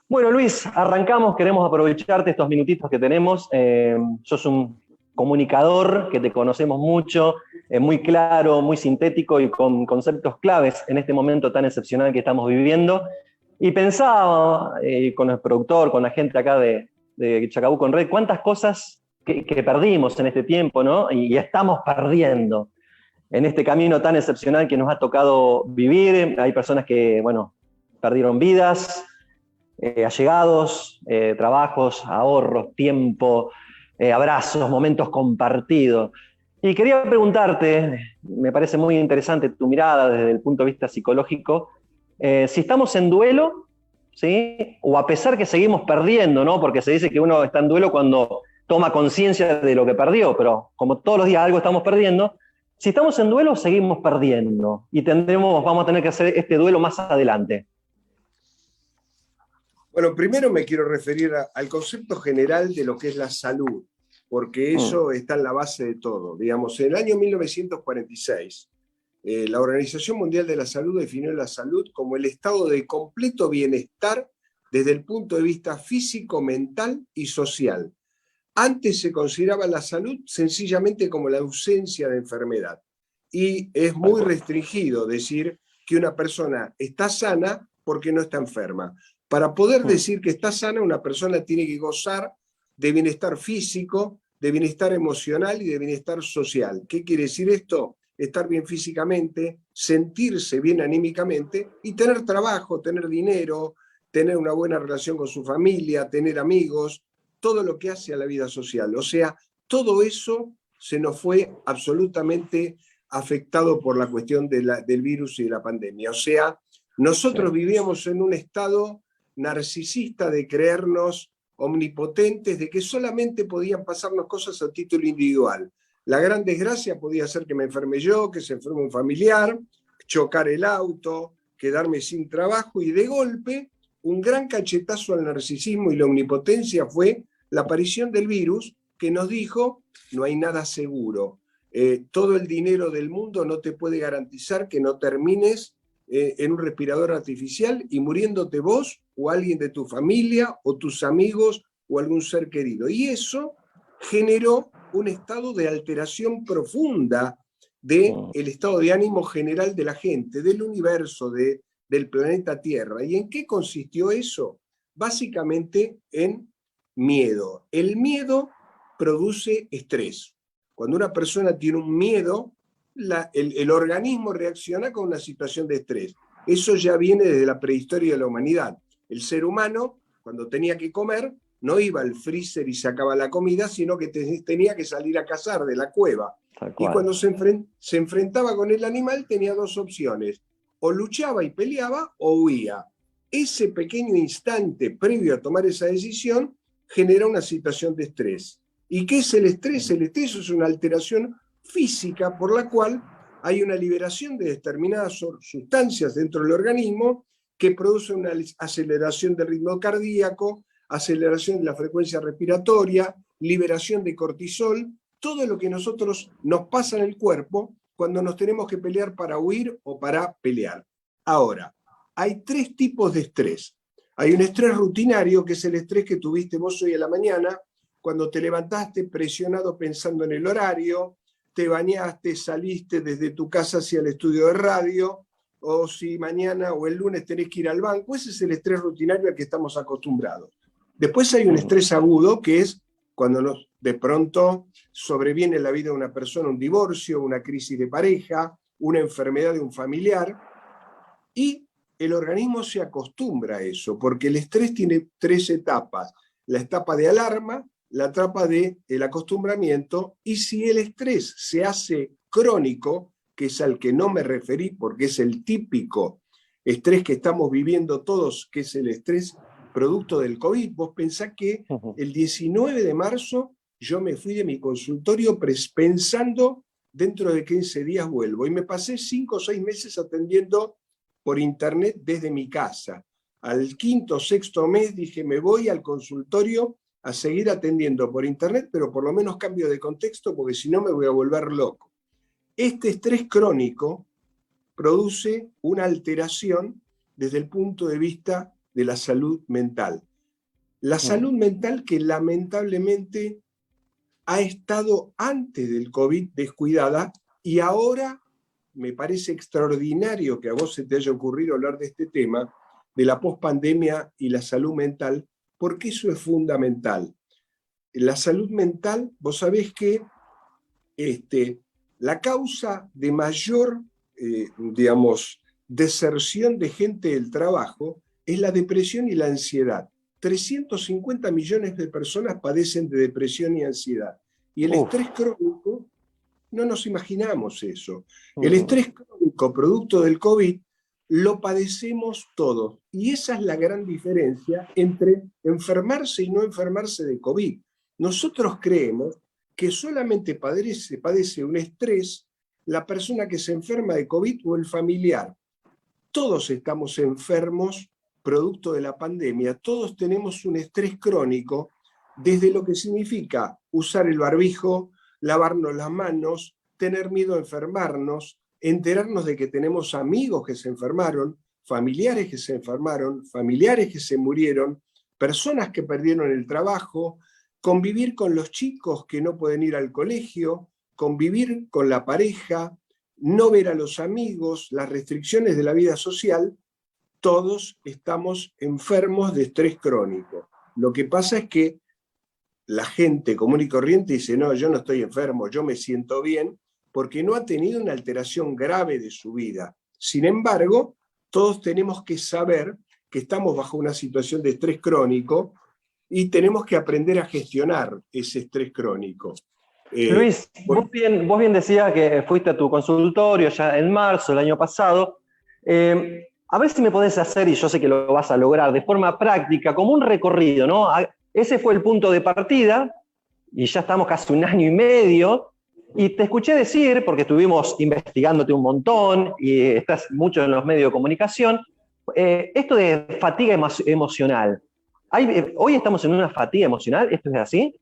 Bueno, Luis, arrancamos, queremos aprovecharte estos minutitos que tenemos. Sos un comunicador que te conocemos mucho, muy claro, muy sintético y con conceptos claves en este momento tan excepcional que estamos viviendo. Y pensaba con el productor, con la gente acá de Chacabuco en Red, cuántas cosas que perdimos en este tiempo, ¿no? Y estamos perdiendo en este camino tan excepcional que nos ha tocado vivir. Hay personas que, bueno, perdieron vidas, allegados, trabajos, ahorros, tiempo, abrazos, momentos compartidos. Y quería preguntarte, me parece muy interesante tu mirada desde el punto de vista psicológico, si estamos en duelo, ¿sí? O a pesar que seguimos perdiendo, ¿no? Porque se dice que uno está en duelo cuando toma conciencia de lo que perdió, pero como todos los días algo estamos perdiendo, si estamos en duelo, seguimos perdiendo y vamos a tener que hacer este duelo más adelante. Bueno, primero me quiero referir al concepto general de lo que es la salud, porque eso está en la base de todo. Digamos, en el año 1946, la Organización Mundial de la Salud definió la salud como el estado de completo bienestar desde el punto de vista físico, mental y social. Antes se consideraba la salud sencillamente como la ausencia de enfermedad. Y es muy restringido decir que una persona está sana porque no está enferma. Para poder decir que está sana, una persona tiene que gozar de bienestar físico, de bienestar emocional y de bienestar social. ¿Qué quiere decir esto? Estar bien físicamente, sentirse bien anímicamente y tener trabajo, tener dinero, tener una buena relación con su familia, tener amigos, todo lo que hace a la vida social. O sea, todo eso se nos fue absolutamente afectado por la cuestión del virus y de la pandemia. O sea, nosotros vivíamos en un estado narcisista de creernos omnipotentes, de que solamente podían pasarnos cosas a título individual. La gran desgracia podía ser que me enferme yo, que se enferme un familiar, chocar el auto, quedarme sin trabajo, y de golpe un gran cachetazo al narcisismo y la omnipotencia fue la aparición del virus que nos dijo: no hay nada seguro. Todo el dinero del mundo no te puede garantizar que no termines en un respirador artificial y muriéndote vos o alguien de tu familia o tus amigos o algún ser querido. Y eso generó un estado de alteración profunda del estado de ánimo general de la gente, del universo, del planeta Tierra. ¿Y en qué consistió eso? Básicamente en miedo. El miedo produce estrés. Cuando una persona tiene un miedo, el organismo reacciona con una situación de estrés. Eso ya viene desde la prehistoria de la humanidad. El ser humano, cuando tenía que comer, no iba al freezer y sacaba la comida, sino que tenía que salir a cazar de la cueva. Y cuando se enfrentaba con el animal, tenía dos opciones: o luchaba y peleaba o huía. Ese pequeño instante previo a tomar esa decisión genera una situación de estrés. ¿Y qué es el estrés? El estrés es una alteración física por la cual hay una liberación de determinadas sustancias dentro del organismo que produce una aceleración del ritmo cardíaco, aceleración de la frecuencia respiratoria, liberación de cortisol, todo lo que nosotros nos pasa en el cuerpo cuando nos tenemos que pelear para huir o para pelear. Ahora, hay tres tipos de estrés. Hay un estrés rutinario, que es el estrés que tuviste vos hoy a la mañana, cuando te levantaste presionado pensando en el horario, te bañaste, saliste desde tu casa hacia el estudio de radio, o si mañana o el lunes tenés que ir al banco. Ese es el estrés rutinario al que estamos acostumbrados. Después hay un estrés agudo, que es cuando de pronto sobreviene en la vida de una persona un divorcio, una crisis de pareja, una enfermedad de un familiar, y el organismo se acostumbra a eso, porque el estrés tiene tres etapas: la etapa de alarma, la etapa del acostumbramiento, y si el estrés se hace crónico, que es al que no me referí porque es el típico estrés que estamos viviendo todos, que es el estrés producto del COVID. Vos pensás que el 19 de marzo yo me fui de mi consultorio pensando: dentro de 15 días vuelvo, y me pasé 5 o 6 meses atendiendo por internet desde mi casa. Al quinto o sexto mes dije: me voy al consultorio a seguir atendiendo por internet, pero por lo menos cambio de contexto, porque si no me voy a volver loco. Este estrés crónico produce una alteración desde el punto de vista de la salud mental. La salud mental que lamentablemente ha estado antes del COVID descuidada y ahora me parece extraordinario que a vos se te haya ocurrido hablar de este tema, de la pospandemia y la salud mental, porque eso es fundamental. La salud mental, vos sabés que la causa de mayor, deserción de gente del trabajo es la depresión y la ansiedad. 350 millones de personas padecen de depresión y ansiedad. Y el estrés crónico, no nos imaginamos eso. El estrés crónico producto del COVID lo padecemos todos. Y esa es la gran diferencia entre enfermarse y no enfermarse de COVID. Nosotros creemos que solamente padece un estrés la persona que se enferma de COVID o el familiar. Todos estamos enfermos producto de la pandemia, todos tenemos un estrés crónico, desde lo que significa usar el barbijo, lavarnos las manos, tener miedo a enfermarnos, enterarnos de que tenemos amigos que se enfermaron, familiares que se enfermaron, familiares que se murieron, personas que perdieron el trabajo, convivir con los chicos que no pueden ir al colegio, convivir con la pareja, no ver a los amigos, las restricciones de la vida social. Todos estamos enfermos de estrés crónico. Lo que pasa es que la gente común y corriente dice, no, yo no estoy enfermo, yo me siento bien, porque no ha tenido una alteración grave de su vida. Sin embargo, todos tenemos que saber que estamos bajo una situación de estrés crónico y tenemos que aprender a gestionar ese estrés crónico. Luis, vos bien decías que fuiste a tu consultorio ya en marzo del año pasado. A ver si me podés hacer, y yo sé que lo vas a lograr, de forma práctica, como un recorrido, ¿no? Ese fue el punto de partida, y ya estamos casi un año y medio, y te escuché decir, porque estuvimos investigándote un montón, y estás mucho en los medios de comunicación, esto de fatiga emocional. ¿Hoy estamos en una fatiga emocional? ¿Esto es así?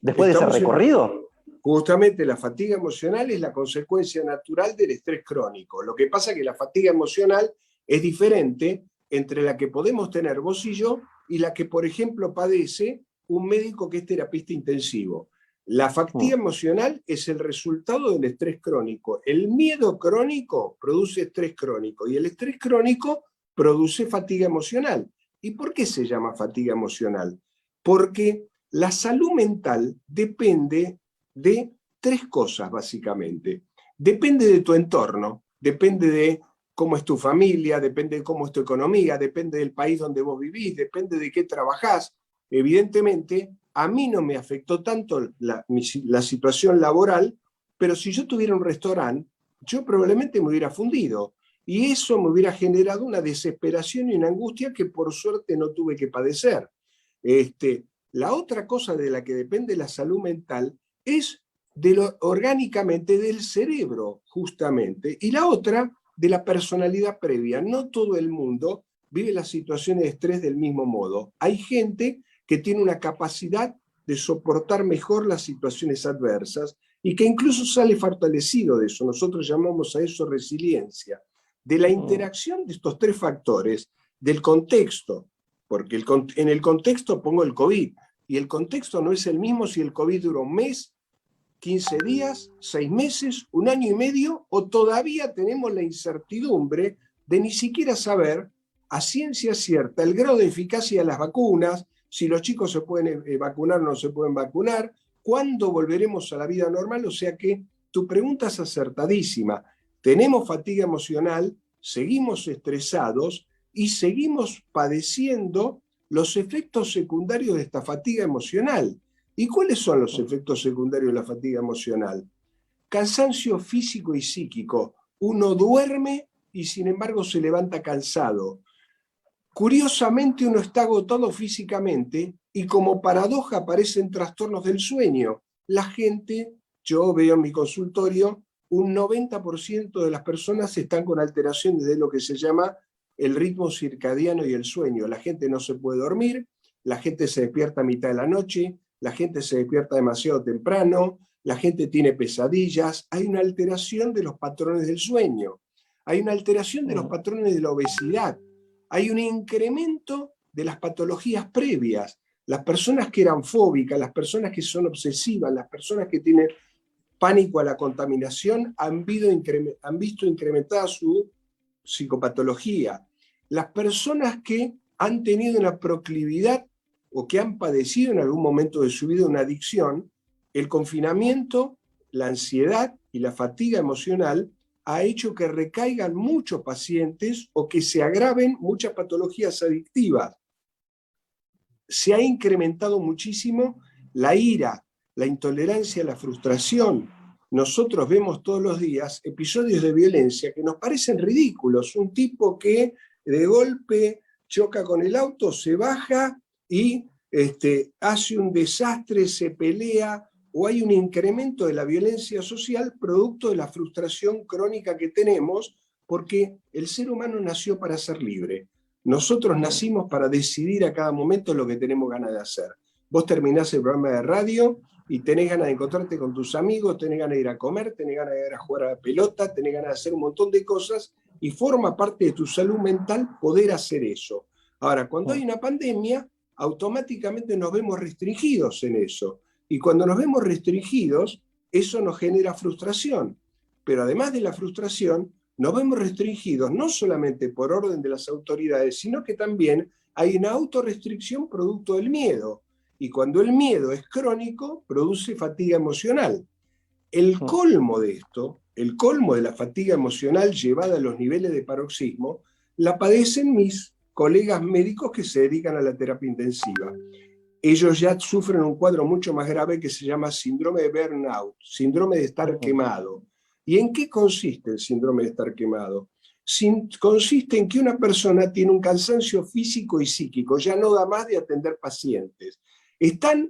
¿Después de ese recorrido? Justamente la fatiga emocional es la consecuencia natural del estrés crónico. Lo que pasa es que la fatiga emocional es diferente entre la que podemos tener vos y yo y la que, por ejemplo, padece un médico que es terapista intensivo. La fatiga emocional es el resultado del estrés crónico. El miedo crónico produce estrés crónico y el estrés crónico produce fatiga emocional. ¿Y por qué se llama fatiga emocional? Porque la salud mental depende de tres cosas, básicamente. Depende de tu entorno, depende de cómo es tu familia, depende de cómo es tu economía, depende del país donde vos vivís, depende de qué trabajás. Evidentemente, a mí no me afectó tanto la situación laboral, pero si yo tuviera un restaurante, yo probablemente me hubiera fundido. Y eso me hubiera generado una desesperación y una angustia que por suerte no tuve que padecer. La otra cosa de la que depende la salud mental es orgánicamente del cerebro, justamente, y la otra de la personalidad previa. No todo el mundo vive las situaciones de estrés del mismo modo. Hay gente que tiene una capacidad de soportar mejor las situaciones adversas y que incluso sale fortalecido de eso. Nosotros llamamos a eso resiliencia. De la interacción de estos tres factores, del contexto, porque en el contexto pongo el COVID, y el contexto no es el mismo si el COVID duró un mes, 15 días, 6 meses, un año y medio, o todavía tenemos la incertidumbre de ni siquiera saber a ciencia cierta el grado de eficacia de las vacunas, si los chicos se pueden vacunar o no se pueden vacunar, cuándo volveremos a la vida normal. O sea que tu pregunta es acertadísima. Tenemos fatiga emocional, seguimos estresados y seguimos padeciendo los efectos secundarios de esta fatiga emocional. ¿Y cuáles son los efectos secundarios de la fatiga emocional? Cansancio físico y psíquico. Uno duerme y sin embargo se levanta cansado. Curiosamente uno está agotado físicamente y como paradoja aparecen trastornos del sueño. La gente, yo veo en mi consultorio, un 90% de las personas están con alteraciones de lo que se llama el ritmo circadiano y el sueño. La gente no se puede dormir, la gente se despierta a mitad de la noche, la gente se despierta demasiado temprano, la gente tiene pesadillas, hay una alteración de los patrones del sueño, hay una alteración de los patrones de la obesidad. hay un incremento de las patologías previas. Las personas que eran fóbicas, las personas que son obsesivas, las personas que tienen pánico a la contaminación han visto incrementada su psicopatología. Las personas que han tenido una proclividad o que han padecido en algún momento de su vida una adicción, el confinamiento, la ansiedad y la fatiga emocional ha hecho que recaigan muchos pacientes o que se agraven muchas patologías adictivas. Se ha incrementado muchísimo la ira, la intolerancia, la frustración. Nosotros vemos todos los días episodios de violencia que nos parecen ridículos. Un tipo que de golpe choca con el auto, se baja y hace un desastre, se pelea, o hay un incremento de la violencia social producto de la frustración crónica que tenemos, porque el ser humano nació para ser libre. Nosotros nacimos para decidir a cada momento lo que tenemos ganas de hacer. Vos terminás el programa de radio y tenés ganas de encontrarte con tus amigos, tenés ganas de ir a comer, tenés ganas de ir a jugar a la pelota, tenés ganas de hacer un montón de cosas, y forma parte de tu salud mental poder hacer eso. Ahora, cuando hay una pandemia, automáticamente nos vemos restringidos en eso. Y cuando nos vemos restringidos, eso nos genera frustración. Pero además de la frustración, nos vemos restringidos no solamente por orden de las autoridades, sino que también hay una autorrestricción producto del miedo. Y cuando el miedo es crónico, produce fatiga emocional. El colmo de esto, el colmo de la fatiga emocional llevada a los niveles de paroxismo, la padecen mis colegas médicos que se dedican a la terapia intensiva. Ellos ya sufren un cuadro mucho más grave que se llama síndrome de burnout, síndrome de estar quemado. ¿Y en qué consiste el síndrome de estar quemado? Consiste en que una persona tiene un cansancio físico y psíquico, ya no da más de atender pacientes. Es tan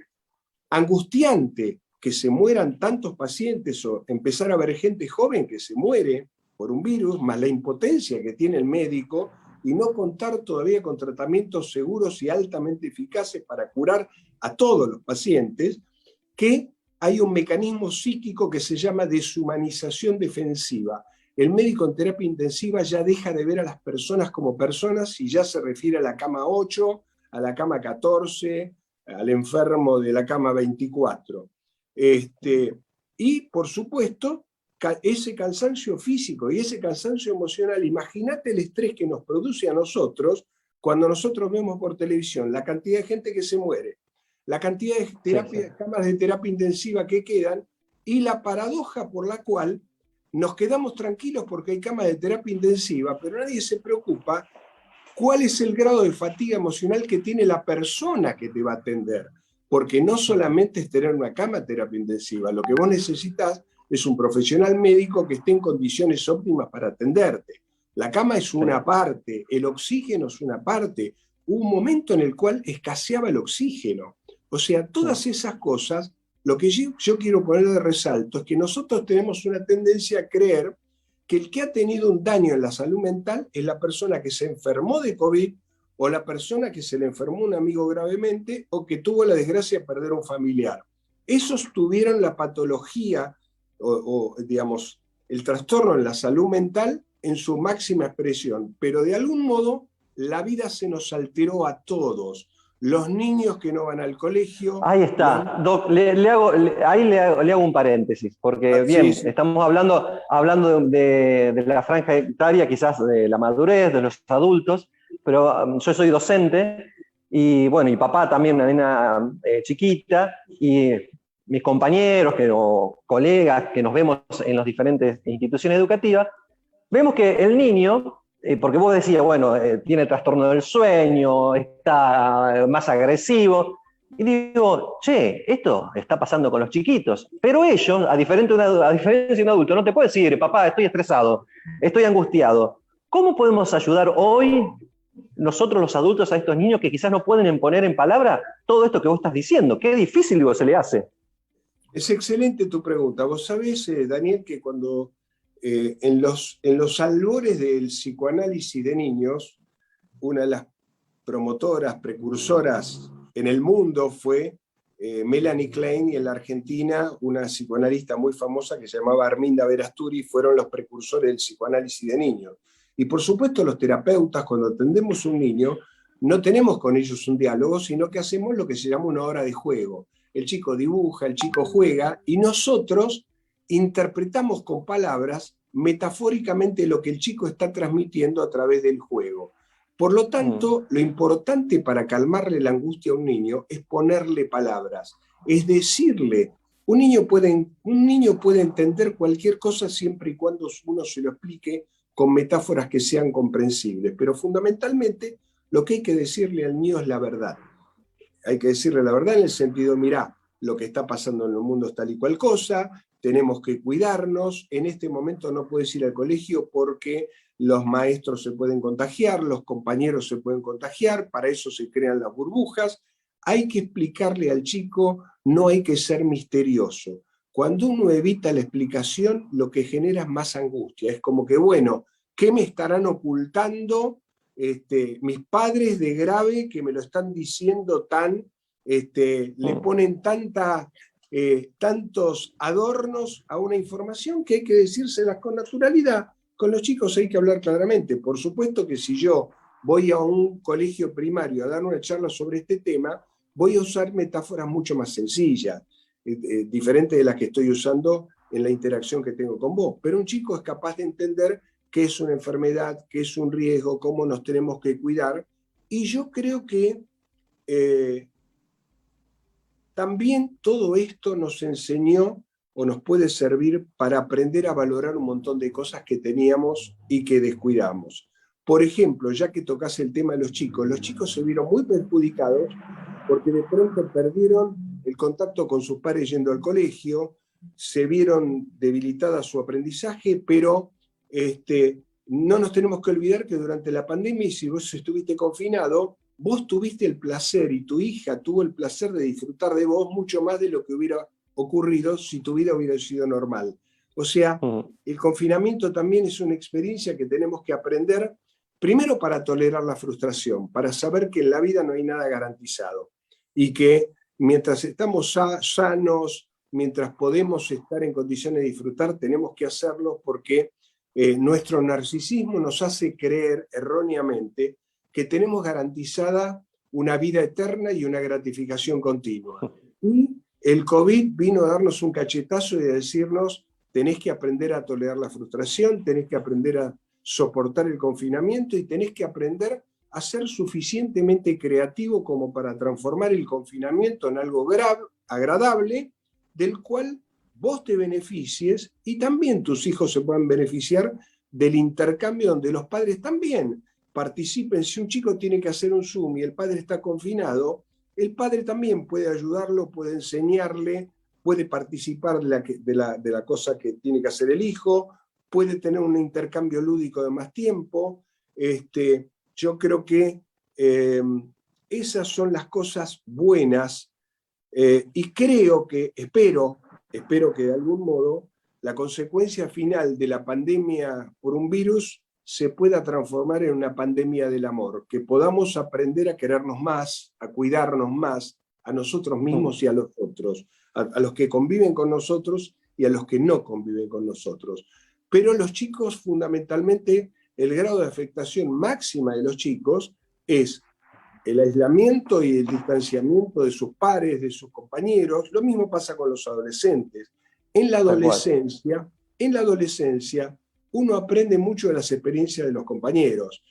angustiante que se mueran tantos pacientes o empezar a ver gente joven que se muere por un virus, más la impotencia que tiene el médico, y no contar todavía con tratamientos seguros y altamente eficaces para curar a todos los pacientes, que hay un mecanismo psíquico que se llama deshumanización defensiva. El médico en terapia intensiva ya deja de ver a las personas como personas y ya se refiere a la cama 8, a la cama 14, al enfermo de la cama 24. Y, por supuesto, ese cansancio físico y ese cansancio emocional, imagínate el estrés que nos produce a nosotros cuando nosotros vemos por televisión la cantidad de gente que se muere, la cantidad de camas de terapia intensiva que quedan, y la paradoja por la cual nos quedamos tranquilos porque hay camas de terapia intensiva, pero nadie se preocupa cuál es el grado de fatiga emocional que tiene la persona que te va a atender. Porque no solamente es tener una cama de terapia intensiva, lo que vos necesitas es un profesional médico que esté en condiciones óptimas para atenderte. La cama es una parte, el oxígeno es una parte. Hubo un momento en el cual escaseaba el oxígeno. O sea, todas esas cosas, lo que yo quiero poner de resalto es que nosotros tenemos una tendencia a creer que el que ha tenido un daño en la salud mental es la persona que se enfermó de COVID, o la persona que se le enfermó un amigo gravemente, o que tuvo la desgracia de perder a un familiar. Esos tuvieron la patología digamos, el trastorno en la salud mental en su máxima expresión, pero de algún modo la vida se nos alteró a todos. Los niños que no van al colegio... Ahí está, Doc, ahí le hago un paréntesis, porque bien, sí. estamos hablando de la franja etaria, quizás de la madurez, de los adultos, pero yo soy docente, y bueno, y papá también, una nena chiquita, y mis compañeros o colegas que nos vemos en las diferentes instituciones educativas, vemos que el niño, porque vos decías, bueno, tiene trastorno del sueño, está más agresivo, y digo, che, esto está pasando con los chiquitos, pero ellos, a diferencia de un adulto, no te puede decir, papá, estoy estresado, estoy angustiado. ¿Cómo podemos ayudar hoy nosotros los adultos a estos niños que quizás no pueden poner en palabra todo esto que vos estás diciendo? Qué difícil, digo, se le hace. Es excelente tu pregunta. Vos sabés, Daniel, que cuando en los albores del psicoanálisis de niños, una de las promotoras, precursoras en el mundo fue Melanie Klein, y en la Argentina una psicoanalista muy famosa que se llamaba Arminda Verasturi, fueron los precursores del psicoanálisis de niños. Y por supuesto los terapeutas, cuando atendemos a un niño, no tenemos con ellos un diálogo, sino que hacemos lo que se llama una hora de juego. El chico dibuja, el chico juega, y nosotros interpretamos con palabras metafóricamente lo que el chico está transmitiendo a través del juego. Por lo tanto, lo importante para calmarle la angustia a un niño es ponerle palabras, es decirle, un niño puede entender cualquier cosa siempre y cuando uno se lo explique con metáforas que sean comprensibles, pero fundamentalmente lo que hay que decirle al niño es la verdad. Hay que decirle la verdad en el sentido, mirá, lo que está pasando en el mundo es tal y cual cosa, tenemos que cuidarnos, en este momento no puedes ir al colegio porque los maestros se pueden contagiar, los compañeros se pueden contagiar, para eso se crean las burbujas. Hay que explicarle al chico, no hay que ser misterioso. Cuando uno evita la explicación, lo que genera es más angustia. Es como que, bueno, ¿qué me estarán ocultando mis padres de grave que me lo están diciendo tan, le ponen tantos adornos a una información que hay que decírselas con naturalidad? Con los chicos hay que hablar claramente. Por supuesto que si yo voy a un colegio primario a dar una charla sobre este tema, voy a usar metáforas mucho más sencillas, diferentes de las que estoy usando en la interacción que tengo con vos. Pero un chico es capaz de entender qué es una enfermedad, qué es un riesgo, cómo nos tenemos que cuidar. Y yo creo que también todo esto nos enseñó o nos puede servir para aprender a valorar un montón de cosas que teníamos y que descuidamos. Por ejemplo, ya que tocas el tema de los chicos se vieron muy perjudicados porque de pronto perdieron el contacto con sus padres yendo al colegio, se vieron debilitada su aprendizaje, pero no nos tenemos que olvidar que durante la pandemia, y si vos estuviste confinado, vos tuviste el placer y tu hija tuvo el placer de disfrutar de vos mucho más de lo que hubiera ocurrido si tu vida hubiera sido normal. O sea, el confinamiento también es una experiencia que tenemos que aprender, primero para tolerar la frustración, para saber que en la vida no hay nada garantizado y que mientras estamos sanos, mientras podemos estar en condiciones de disfrutar, tenemos que hacerlo porque nuestro narcisismo nos hace creer erróneamente que tenemos garantizada una vida eterna y una gratificación continua. Y el COVID vino a darnos un cachetazo y a decirnos, tenés que aprender a tolerar la frustración, tenés que aprender a soportar el confinamiento y tenés que aprender a ser suficientemente creativo como para transformar el confinamiento en algo agradable, del cual vos te beneficies y también tus hijos se puedan beneficiar del intercambio donde los padres también participen. Si un chico tiene que hacer un Zoom y el padre está confinado, el padre también puede ayudarlo, puede enseñarle, puede participar de la cosa que tiene que hacer el hijo, puede tener un intercambio lúdico de más tiempo. Yo creo que esas son las cosas buenas y espero que de algún modo la consecuencia final de la pandemia por un virus se pueda transformar en una pandemia del amor, que podamos aprender a querernos más, a cuidarnos más, a nosotros mismos y a los otros, a los que conviven con nosotros y a los que no conviven con nosotros. Pero los chicos, fundamentalmente, el grado de afectación máxima de los chicos es el aislamiento y el distanciamiento de sus pares, de sus compañeros. Lo mismo pasa con los adolescentes. En la adolescencia, uno aprende mucho de las experiencias de los compañeros.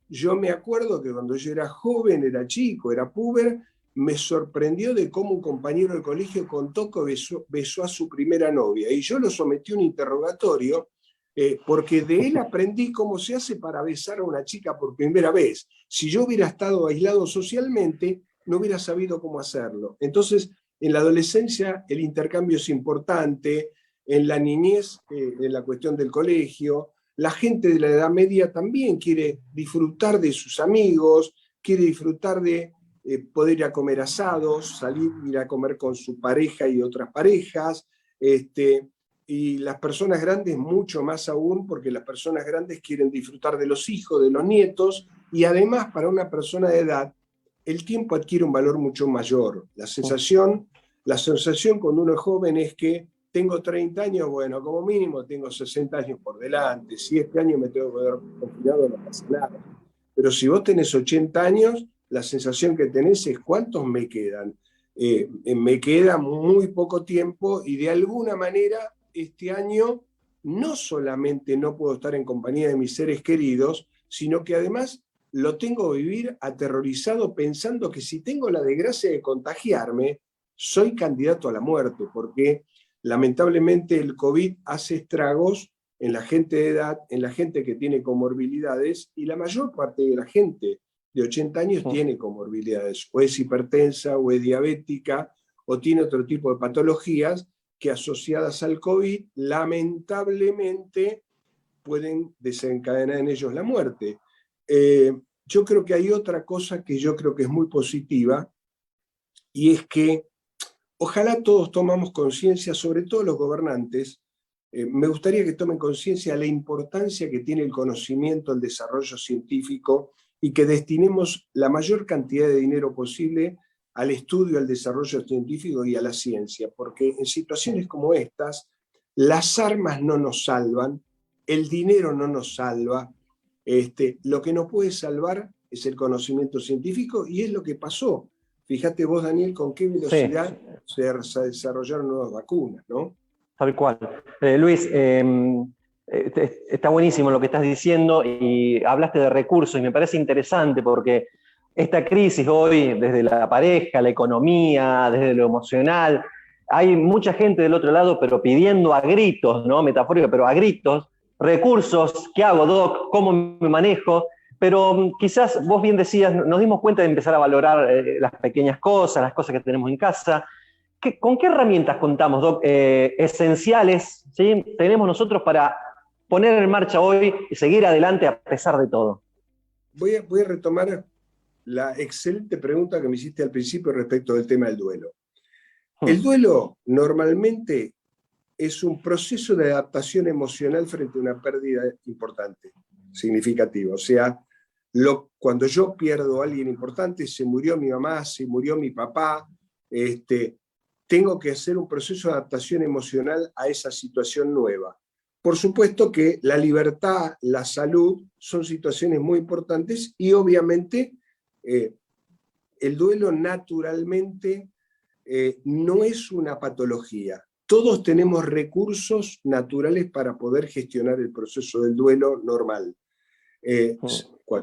Yo me acuerdo que cuando yo era joven, era chico, era puber, me sorprendió de cómo un compañero del colegio contó que besó a su primera novia. Y yo lo sometí a un interrogatorio porque de él aprendí cómo se hace para besar a una chica por primera vez. Si yo hubiera estado aislado socialmente, no hubiera sabido cómo hacerlo. Entonces, en la adolescencia el intercambio es importante, en la niñez, en la cuestión del colegio, la gente de la edad media también quiere disfrutar de sus amigos, quiere disfrutar de poder ir a comer asados, salir, ir a comer con su pareja y otras parejas, y las personas grandes mucho más aún, porque las personas grandes quieren disfrutar de los hijos, de los nietos, y además para una persona de edad, el tiempo adquiere un valor mucho mayor. La sensación cuando uno es joven es que tengo 30 años, bueno, como mínimo tengo 60 años por delante. Si este año me tengo que quedar confinado, no pasa nada. Pero si vos tenés 80 años, la sensación que tenés es ¿cuántos me quedan? Me queda muy poco tiempo y de alguna manera este año no solamente no puedo estar en compañía de mis seres queridos, sino que además lo tengo que vivir aterrorizado pensando que si tengo la desgracia de contagiarme, soy candidato a la muerte, porque lamentablemente el COVID hace estragos en la gente de edad, en la gente que tiene comorbilidades, y la mayor parte de la gente de 80 años tiene comorbilidades, o es hipertensa, o es diabética, o tiene otro tipo de patologías que asociadas al COVID, lamentablemente, pueden desencadenar en ellos la muerte. Yo creo que hay otra cosa que yo creo que es muy positiva, y es que ojalá todos tomamos conciencia, sobre todo los gobernantes, me gustaría que tomen conciencia de la importancia que tiene el conocimiento, el desarrollo científico, y que destinemos la mayor cantidad de dinero posible al estudio, al desarrollo científico y a la ciencia, porque en situaciones como estas, las armas no nos salvan, el dinero no nos salva, lo que nos puede salvar es el conocimiento científico, y es lo que pasó. Fíjate vos, Daniel, con qué velocidad se desarrollaron nuevas vacunas, ¿no? Tal cual. Luis, está buenísimo lo que estás diciendo y hablaste de recursos y me parece interesante porque esta crisis hoy, desde la pareja, la economía, desde lo emocional, hay mucha gente del otro lado, pero pidiendo a gritos, ¿no? Metafórico, pero a gritos, recursos. ¿Qué hago, Doc? ¿Cómo me manejo? Pero quizás vos bien decías, nos dimos cuenta de empezar a valorar las pequeñas cosas, las cosas que tenemos en casa. ¿Con qué herramientas contamos, Doc, esenciales, ¿sí? Tenemos nosotros para poner en marcha hoy y seguir adelante a pesar de todo? Voy a retomar la excelente pregunta que me hiciste al principio respecto del tema del duelo. El duelo normalmente es un proceso de adaptación emocional frente a una pérdida importante, significativa. O sea, cuando yo pierdo a alguien importante, se murió mi mamá, se murió mi papá, tengo que hacer un proceso de adaptación emocional a esa situación nueva. Por supuesto que la libertad, la salud, son situaciones muy importantes y obviamente el duelo naturalmente no es una patología. Todos tenemos recursos naturales para poder gestionar el proceso del duelo normal.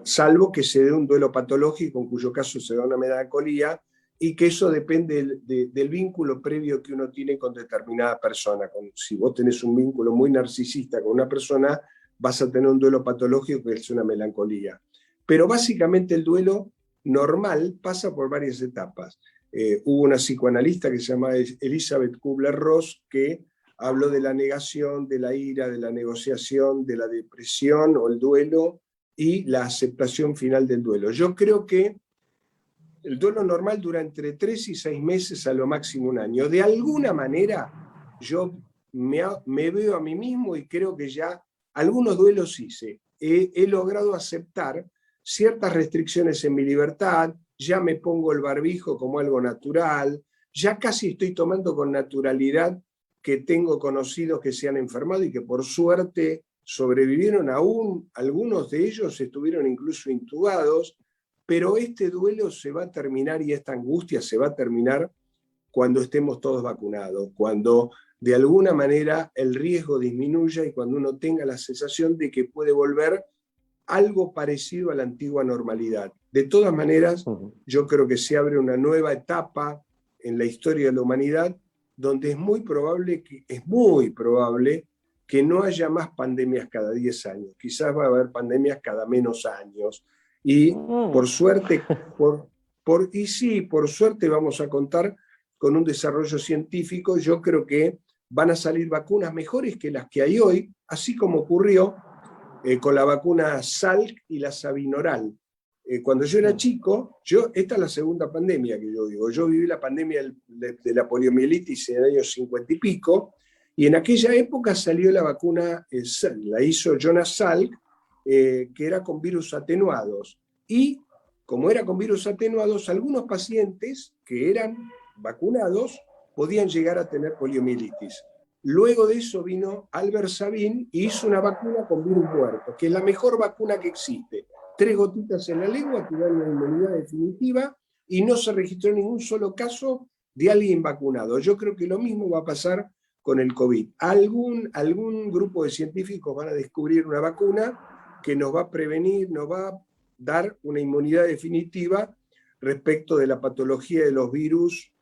Salvo que se dé un duelo patológico, en cuyo caso se da una melancolía, y que eso depende del vínculo previo que uno tiene con determinada persona. Si vos tenés un vínculo muy narcisista con una persona, vas a tener un duelo patológico que es una melancolía. Pero básicamente el duelo normal pasa por varias etapas. Hubo una psicoanalista que se llama Elizabeth Kubler-Ross que habló de la negación, de la ira, de la negociación, de la depresión o el duelo y la aceptación final del duelo. Yo creo que el duelo normal dura entre 3 y 6 meses, a lo máximo un año. De alguna manera, yo me veo a mí mismo y creo que ya algunos duelos hice. He logrado aceptar ciertas restricciones en mi libertad, ya me pongo el barbijo como algo natural, ya casi estoy tomando con naturalidad que tengo conocidos que se han enfermado y que por suerte sobrevivieron aún, algunos de ellos estuvieron incluso intubados. Pero este duelo se va a terminar y esta angustia se va a terminar cuando estemos todos vacunados, cuando de alguna manera el riesgo disminuya y cuando uno tenga la sensación de que puede volver algo parecido a la antigua normalidad. De todas maneras, yo creo que se abre una nueva etapa en la historia de la humanidad donde es muy probable que no haya más pandemias cada 10 años. Quizás va a haber pandemias cada menos años. Y por suerte, por suerte vamos a contar con un desarrollo científico. Yo creo que van a salir vacunas mejores que las que hay hoy, así como ocurrió con la vacuna Salk y la Sabinoral. Cuando yo era chico, esta es la segunda pandemia que yo digo. Yo viví la pandemia de la poliomielitis en el año 50 y pico, y en aquella época salió la vacuna, la hizo Jonas Salk, que era con virus atenuados. Y como era con virus atenuados, algunos pacientes que eran vacunados podían llegar a tener poliomielitis. Luego de eso vino Albert Sabin y hizo una vacuna con virus muerto, que es la mejor vacuna que existe. 3 gotitas en la lengua que dan una inmunidad definitiva y no se registró ningún solo caso de alguien vacunado. Yo creo que lo mismo va a pasar con el COVID. Algún grupo de científicos van a descubrir una vacuna que nos va a prevenir, nos va a dar una inmunidad definitiva respecto de la patología de los virus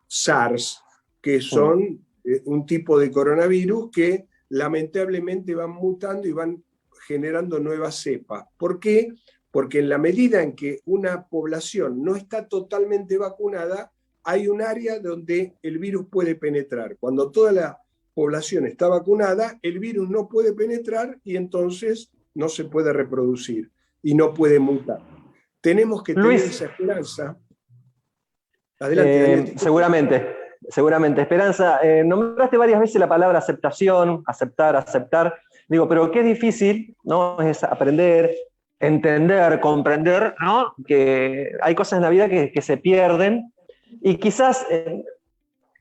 SARS, que son un tipo de coronavirus que lamentablemente van mutando y van generando nuevas cepas. ¿Por qué? Porque en la medida en que una población no está totalmente vacunada, hay un área donde el virus puede penetrar. Cuando toda la población está vacunada, el virus no puede penetrar y entonces no se puede reproducir y no puede mutar. Tenemos que tener esa esperanza. Adelante, Daniel. Seguramente. Esperanza, nombraste varias veces la palabra aceptación, aceptar. Digo, pero qué difícil, ¿no? Es aprender, entender, comprender, ¿no? Que hay cosas en la vida que se pierden y quizás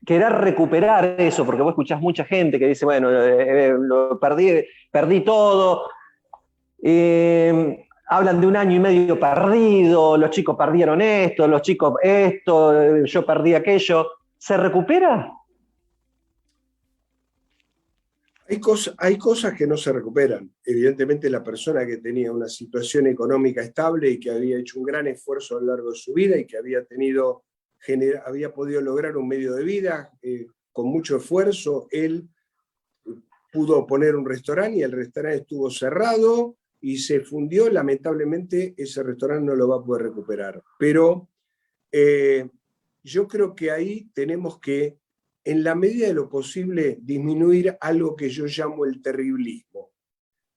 querer recuperar eso, porque vos escuchás mucha gente que dice, bueno, lo perdí todo. Hablan de 1 año y medio perdido, los chicos perdieron esto, los chicos esto, yo perdí aquello. ¿Se recupera? Hay cosas que no se recuperan. Evidentemente la persona que tenía una situación económica estable y que había hecho un gran esfuerzo a lo largo de su vida y que había podido lograr un medio de vida con mucho esfuerzo, él pudo poner un restaurante y el restaurante estuvo cerrado y se fundió. Lamentablemente ese restaurante no lo va a poder recuperar. Pero yo creo que ahí tenemos que, en la medida de lo posible, disminuir algo que yo llamo el terriblismo.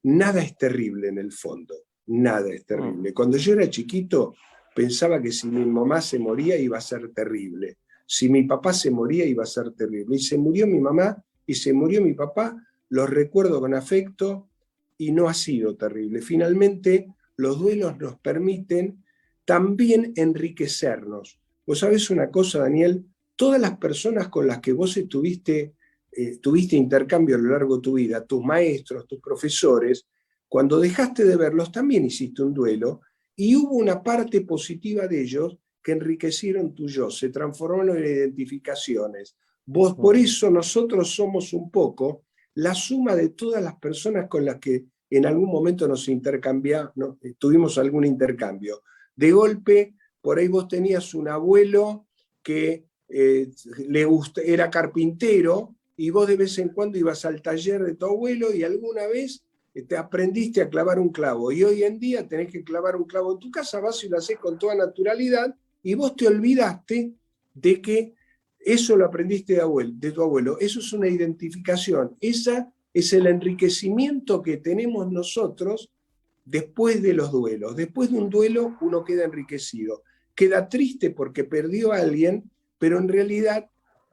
Nada es terrible en el fondo, nada es terrible. Cuando yo era chiquito pensaba que si mi mamá se moría iba a ser terrible, si mi papá se moría iba a ser terrible. Y se murió mi mamá y se murió mi papá, los recuerdo con afecto y no ha sido terrible. Finalmente, los duelos nos permiten también enriquecernos. Vos sabés una cosa, Daniel, todas las personas con las que vos tuviste intercambio a lo largo de tu vida, tus maestros, tus profesores, cuando dejaste de verlos también hiciste un duelo y hubo una parte positiva de ellos que enriquecieron tu yo, se transformaron en identificaciones. Por eso nosotros somos un poco la suma de todas las personas con las que en algún momento tuvimos algún intercambio. De golpe, por ahí vos tenías un abuelo que era carpintero y vos de vez en cuando ibas al taller de tu abuelo y alguna vez te aprendiste a clavar un clavo y hoy en día tenés que clavar un clavo en tu casa, vas y lo haces con toda naturalidad y vos te olvidaste de que eso lo aprendiste de tu abuelo. Eso es una identificación, esa es el enriquecimiento que tenemos nosotros después de los duelos. Después de un duelo uno queda enriquecido, queda triste porque perdió a alguien, pero en realidad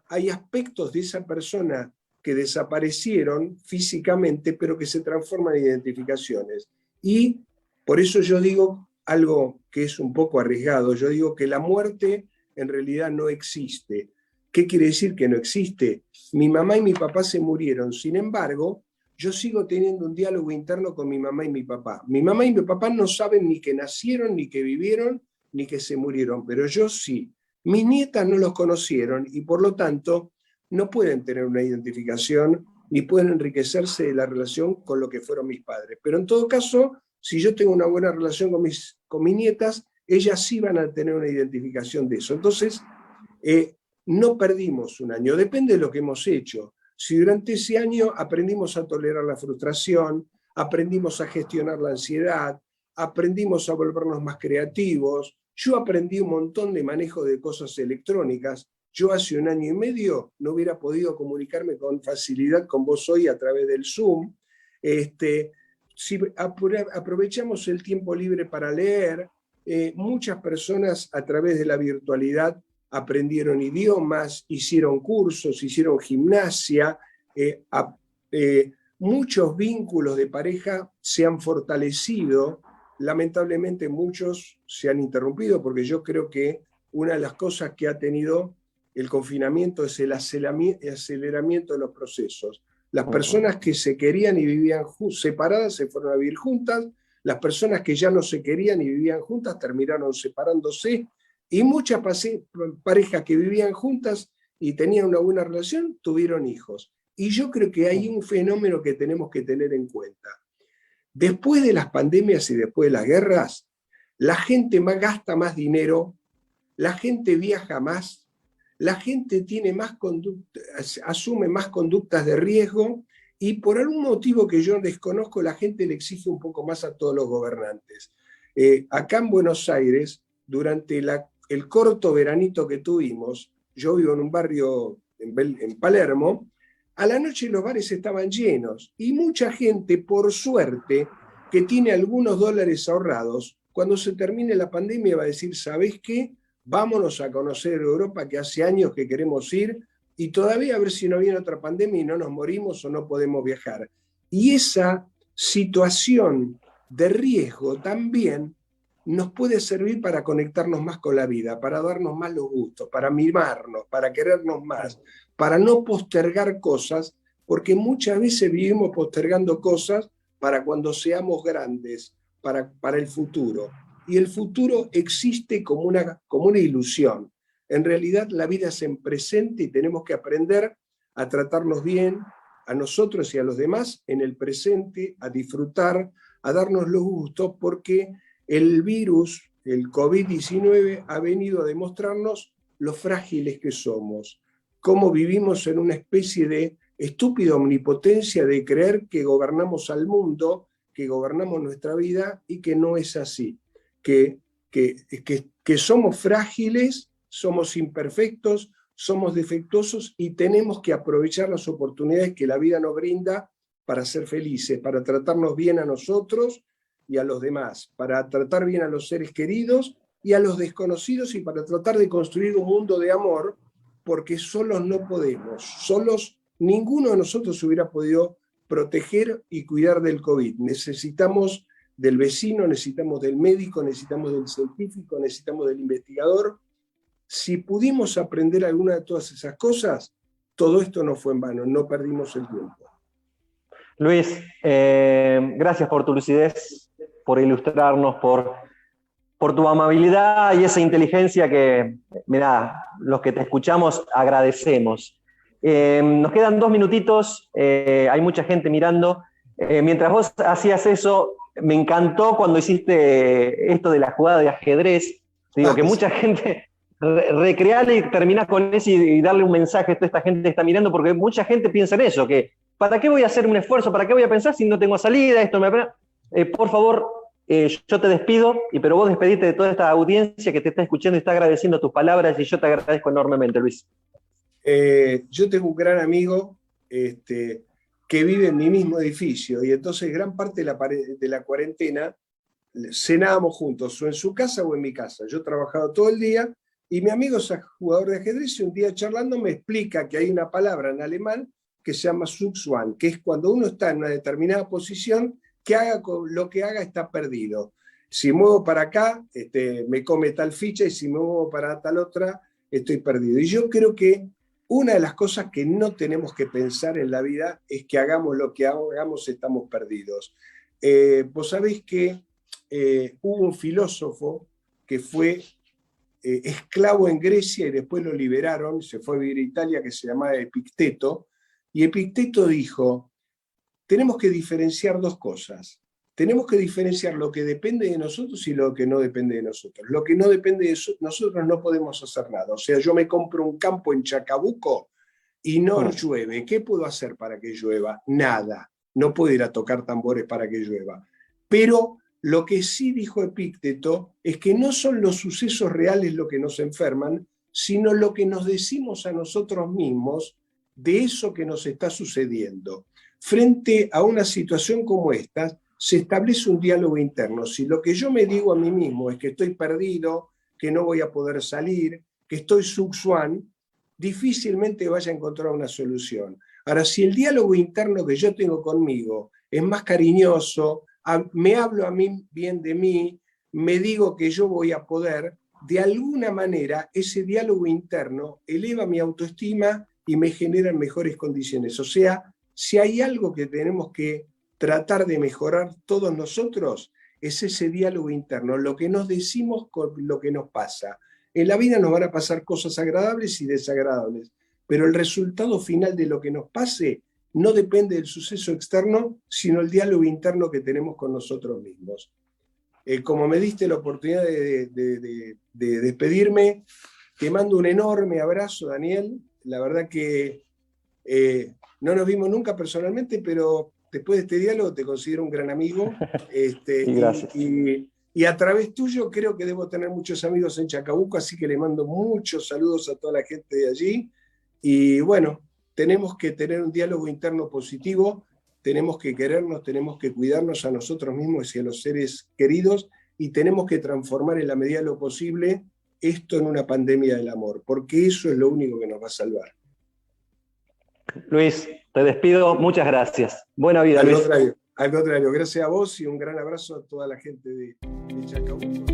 hay aspectos de esa persona que desaparecieron físicamente, pero que se transforman en identificaciones. Y por eso yo digo algo que es un poco arriesgado, yo digo que la muerte en realidad no existe. ¿Qué quiere decir que no existe? Mi mamá y mi papá se murieron, sin embargo, yo sigo teniendo un diálogo interno con mi mamá y mi papá. Mi mamá y mi papá no saben ni que nacieron, ni que vivieron, ni que se murieron, pero yo sí. Mis nietas no los conocieron y por lo tanto no pueden tener una identificación ni pueden enriquecerse de la relación con lo que fueron mis padres. Pero en todo caso, si yo tengo una buena relación con mis nietas, ellas sí van a tener una identificación de eso. Entonces, no perdimos 1 año, depende de lo que hemos hecho. Si durante ese año aprendimos a tolerar la frustración, aprendimos a gestionar la ansiedad, aprendimos a volvernos más creativos. Yo aprendí un montón de manejo de cosas electrónicas. Yo hace 1 año y medio no hubiera podido comunicarme con facilidad con vos hoy a través del Zoom. Si aprovechamos el tiempo libre para leer, muchas personas a través de la virtualidad aprendieron idiomas, hicieron cursos, hicieron gimnasia, muchos vínculos de pareja se han fortalecido. Lamentablemente muchos se han interrumpido porque yo creo que una de las cosas que ha tenido el confinamiento es el aceleramiento de los procesos. Las personas que se querían y vivían separadas se fueron a vivir juntas, las personas que ya no se querían y vivían juntas terminaron separándose, y muchas parejas que vivían juntas y tenían una buena relación tuvieron hijos. Y yo creo que hay un fenómeno que tenemos que tener en cuenta. Después de las pandemias y después de las guerras, la gente gasta más dinero, la gente viaja más, la gente tiene más asume más conductas de riesgo, y por algún motivo que yo desconozco, la gente le exige un poco más a todos los gobernantes. Acá en Buenos Aires, durante el corto veranito que tuvimos, yo vivo en un barrio en Palermo, a la noche los bares estaban llenos, y mucha gente, por suerte, que tiene algunos dólares ahorrados, cuando se termine la pandemia va a decir, ¿sabés qué? Vámonos a conocer Europa, que hace años que queremos ir, y todavía a ver si no viene otra pandemia y no nos morimos o no podemos viajar. Y esa situación de riesgo también nos puede servir para conectarnos más con la vida, para darnos más los gustos, para mimarnos, para querernos más, para no postergar cosas, porque muchas veces vivimos postergando cosas para cuando seamos grandes, para el futuro. Y el futuro existe como una ilusión. En realidad la vida es en presente y tenemos que aprender a tratarnos bien a nosotros y a los demás en el presente, a disfrutar, a darnos los gustos, porque el virus, el COVID-19, ha venido a demostrarnos lo frágiles que somos, cómo vivimos en una especie de estúpida omnipotencia de creer que gobernamos al mundo, que gobernamos nuestra vida, y que no es así, que somos frágiles, somos imperfectos, somos defectuosos, y tenemos que aprovechar las oportunidades que la vida nos brinda para ser felices, para tratarnos bien a nosotros y a los demás, para tratar bien a los seres queridos y a los desconocidos, y para tratar de construir un mundo de amor, porque solos no podemos, solos ninguno de nosotros hubiera podido proteger y cuidar del COVID. Necesitamos del vecino, necesitamos del médico, necesitamos del científico, necesitamos del investigador. Si pudimos aprender alguna de todas esas cosas, todo esto no fue en vano, no perdimos el tiempo. Luis, gracias por tu lucidez, por ilustrarnos, por tu amabilidad y esa inteligencia que, mirá, los que te escuchamos agradecemos. Nos quedan 2 minutitos, hay mucha gente mirando. Mientras vos hacías eso, me encantó cuando hiciste esto de la jugada de ajedrez. Digo que mucha gente recrear y terminar con eso y darle un mensaje a toda esta gente que está mirando, porque mucha gente piensa en eso, que ¿para qué voy a hacer un esfuerzo? ¿Para qué voy a pensar si no tengo salida? Esto por favor, yo te despido, pero vos despedite de toda esta audiencia que te está escuchando y está agradeciendo tus palabras, y yo te agradezco enormemente, Luis. Yo tengo un gran amigo que vive en mi mismo edificio, y entonces gran parte de la cuarentena cenábamos juntos, o en su casa o en mi casa. Yo he trabajado todo el día, y mi amigo es jugador de ajedrez, y un día charlando me explica que hay una palabra en alemán que se llama Zugzwang, que es cuando uno está en una determinada posición, que haga lo que haga está perdido. Si muevo para acá, me come tal ficha, y si me muevo para tal otra, estoy perdido. Y yo creo que una de las cosas que no tenemos que pensar en la vida es que hagamos lo que hagamos, estamos perdidos. Vos sabés que hubo un filósofo que fue esclavo en Grecia y después lo liberaron, se fue a vivir a Italia, que se llamaba Epicteto, y Epicteto dijo, tenemos que diferenciar 2 cosas. Tenemos que diferenciar lo que depende de nosotros y lo que no depende de nosotros. Lo que no depende de nosotros no podemos hacer nada. O sea, yo me compro un campo en Chacabuco y no llueve. ¿Qué puedo hacer para que llueva? Nada. No puedo ir a tocar tambores para que llueva. Pero lo que sí dijo Epicteto es que no son los sucesos reales lo que nos enferman, sino lo que nos decimos a nosotros mismos de eso que nos está sucediendo. Frente a una situación como esta, se establece un diálogo interno. Si lo que yo me digo a mí mismo es que estoy perdido, que no voy a poder salir, que estoy Zugzwang, difícilmente vaya a encontrar una solución. Ahora, si el diálogo interno que yo tengo conmigo es más cariñoso, me hablo a mí bien de mí, me digo que yo voy a poder, de alguna manera ese diálogo interno eleva mi autoestima y me genera mejores condiciones. O sea, si hay algo que tenemos que tratar de mejorar todos nosotros, es ese diálogo interno, lo que nos decimos con lo que nos pasa. En la vida nos van a pasar cosas agradables y desagradables, pero el resultado final de lo que nos pase no depende del suceso externo, sino el diálogo interno que tenemos con nosotros mismos. Como me diste la oportunidad de despedirme, te mando un enorme abrazo, Daniel. La verdad que no nos vimos nunca personalmente, pero después de este diálogo te considero un gran amigo. Y gracias. Y a través tuyo creo que debo tener muchos amigos en Chacabuco, así que le mando muchos saludos a toda la gente de allí. Y bueno, tenemos que tener un diálogo interno positivo, tenemos que querernos, tenemos que cuidarnos a nosotros mismos y a los seres queridos, y tenemos que transformar en la medida de lo posible esto en una pandemia del amor, porque eso es lo único que nos va a salvar. Luis, te despido. Muchas gracias. Buena vida, Luis. Al contrario, gracias a vos y un gran abrazo a toda la gente de Chacabuco.